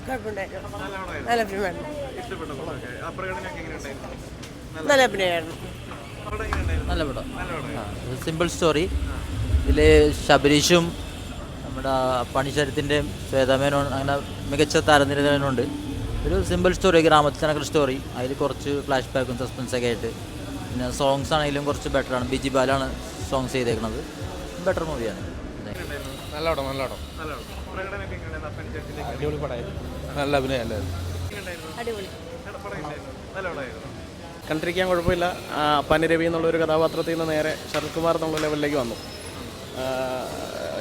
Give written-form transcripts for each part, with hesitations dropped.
കുഴപ്പമുണ്ടായിരുന്നു. നല്ല പടമായിരുന്നു. നല്ല ഫിലിമായിരുന്നു. ഇഷ്ടപ്പെട്ട പടമൊക്കെ. ആ പ്രകടനമൊക്കെ എങ്ങനെയുണ്ടായിരുന്നു? നല്ല അഭിനയമായിരുന്നു. പടം എങ്ങനെയുണ്ടായിരുന്നു? നല്ല പടം. നല്ല പടമായിരുന്നു. Simple story. ഇതിൽ ശബരീഷും നമ്മുടെ പണിശരത്തിൻ്റെയും ശ്വേതാമേനോൻ അങ്ങനെ മികച്ച താരനിരതനുണ്ട്. ഒരു സിമ്പിൾ സ്റ്റോറി, ഗ്രാമത്തിൽ നടക്കുന്ന സ്റ്റോറി. അതിൽ കുറച്ച് ഫ്ലാഷ് ബാക്കും സസ്പെൻസൊക്കെ ആയിട്ട്. പിന്നെ സോങ്സ് ആണെങ്കിലും കുറച്ച് ബെറ്ററാണ്. ബിജി ബാലാണ് സോങ്സ് ചെയ്തേക്കുന്നത്. ബെറ്റർ മൂവിയാണ്. നല്ല പടം നല്ല പടം നല്ല പടം. പ്രകടനമൊക്കെ എങ്ങനെയായിരുന്നു? അപ്പൻ ചേട്ടൻ്റെ അടിപൊളി പടമായിരുന്നു. നല്ല അഭിനയം അല്ലായിരുന്നു. എങ്ങനെയുണ്ടായിരുന്നു? അടിപൊളി. പടം എങ്ങനെയായിരുന്നു? നല്ല പടമായിരുന്നു. കണ്ടിരിക്കാൻ കുഴപ്പമില്ല. പനി രവി എന്നുള്ളൊരു കഥാപാത്രത്തിൽ നിന്ന് നേരെ ശരത്കുമാർ എന്നുള്ള ലെവലിലേക്ക് വന്നു.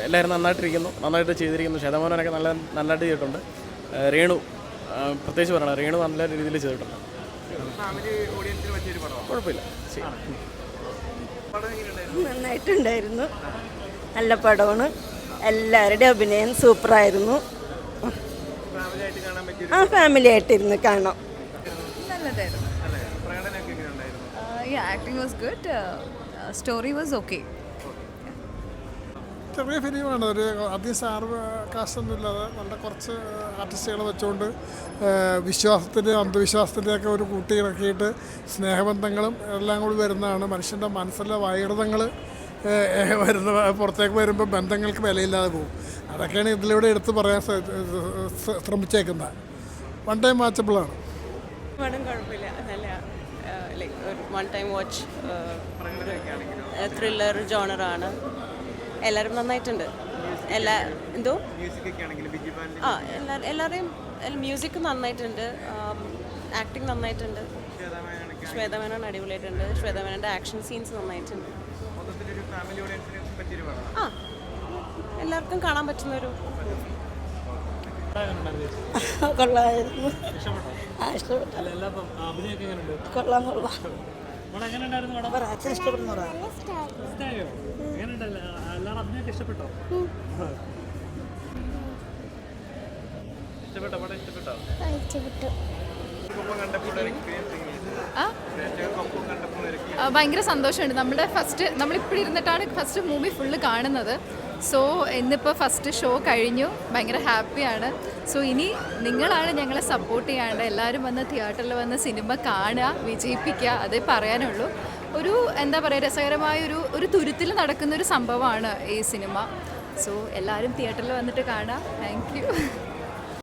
എല്ലാവരും നന്നായിട്ടിരിക്കുന്നു, നന്നായിട്ട് ചെയ്തിരിക്കുന്നു. ശതമാനമൊക്കെ നന്നായിട്ട് ചെയ്തിട്ടുണ്ട്. രേണു പ്രത്യേകിച്ച് പറയണം, രേണു നല്ല രീതിയിൽ ചെയ്തിട്ടുണ്ട്. ഫാമിലി ഓഡിയൻസിന് പറ്റിയൊരു പടമാണ്. കുഴപ്പമില്ല. പടം എങ്ങനെയുണ്ടായിരുന്നു? നന്നായിട്ടുണ്ടായിരുന്നു. നല്ല പടമാണ്. എല്ലാവരുടെയും അഭിനയം സൂപ്പറായിരുന്നു. ഫാമിലി ആയിട്ട് കാണാൻ പറ്റിയൊരു ആ ഫാമിലി ആയിട്ടിരുന്ന് കാണാം. നല്ലതായിരുന്നു. അല്ലേ? പ്രകടനമൊക്കെ എങ്ങനെയുണ്ടായിരുന്നു? Acting was good. Story was okay. ചെറിയ ഫിലിമാണ്. ഒരു അധികം സ്റ്റാർ കാസ്റ്റൊന്നും ഇല്ലാതെ നല്ല കുറച്ച് ആർട്ടിസ്റ്റുകളെ വെച്ചുകൊണ്ട് വിശ്വാസത്തിൻ്റെയും അന്ധവിശ്വാസത്തിൻ്റെയൊക്കെ ഒരു കൂട്ടിയിറക്കിയിട്ട് സ്നേഹബന്ധങ്ങളും എല്ലാം കൂടി വരുന്നതാണ്. മനുഷ്യൻ്റെ മനസ്സിലെ വൈകൃതങ്ങൾ പുറത്തേക്ക് വരുമ്പോൾ ബന്ധങ്ങൾക്ക് വിലയില്ലാതെ പോകും. അതൊക്കെയാണ് ഇതിലൂടെ എടുത്ത് പറയാൻ ശ്രമിച്ചേക്കുന്നത്. One time വാച്ചബിളാണ്. പടം കുഴപ്പമില്ല. നല്ല ലൈക്ക് ഒരു വൺ ടൈം വാച്ച് ത്രില്ലർ ജോണറാണ്. എല്ലാവരും നന്നായിട്ടുണ്ട്. എന്തോ ആ എല്ലാവരെയും മ്യൂസിക് നന്നായിട്ടുണ്ട്. ആക്ടിങ് നന്നായിട്ടുണ്ട്. ശ്വേതമേനോൻ അടിപൊളിയായിട്ടുണ്ട്. ശ്വേതമേനോൻ്റെ ആക്ഷൻ സീൻസ് നന്നായിട്ടുണ്ട്. ആ എല്ലാവർക്കും കാണാൻ പറ്റുന്നൊരു കൊള്ളാമായിരുന്നു. കൊള്ളാം കൊള്ളാം. ഇഷ്ടപ്പെടുന്നതാണ്. ഇഷ്ടപ്പെട്ടോ? പടം ഇഷ്ടപ്പെട്ടോ? ഇഷ്ടപ്പെട്ടു. ഒപ്പം കണ്ടപ്പോൾ ഒരു എക്സ്പീരിയൻസ് ഒപ്പം കണ്ടപ്പോൾ ഒരു ഭയങ്കര സന്തോഷമുണ്ട്. നമ്മളിപ്പോൾ ഇരുന്നിട്ടാണ് ഫസ്റ്റ് മൂവി ഫുള്ള് കാണുന്നത്. സോ ഇന്നിപ്പോൾ ഫസ്റ്റ് ഷോ കഴിഞ്ഞു. ഭയങ്കര ഹാപ്പിയാണ്. സോ ഇനി നിങ്ങളാണ് ഞങ്ങളെ സപ്പോർട്ട് ചെയ്യാണ്ട്. എല്ലാവരും വന്ന് തിയേറ്ററിൽ വന്ന് സിനിമ കാണുക, വിജയിപ്പിക്കുക, അതേ പറയാനുള്ളൂ. ഒരു എന്താ പറയുക, രസകരമായ ഒരു തുരുത്തിൽ നടക്കുന്നൊരു സംഭവമാണ് ഈ സിനിമ. സോ എല്ലാവരും തിയേറ്ററിൽ വന്നിട്ട് കാണുക. Thank you.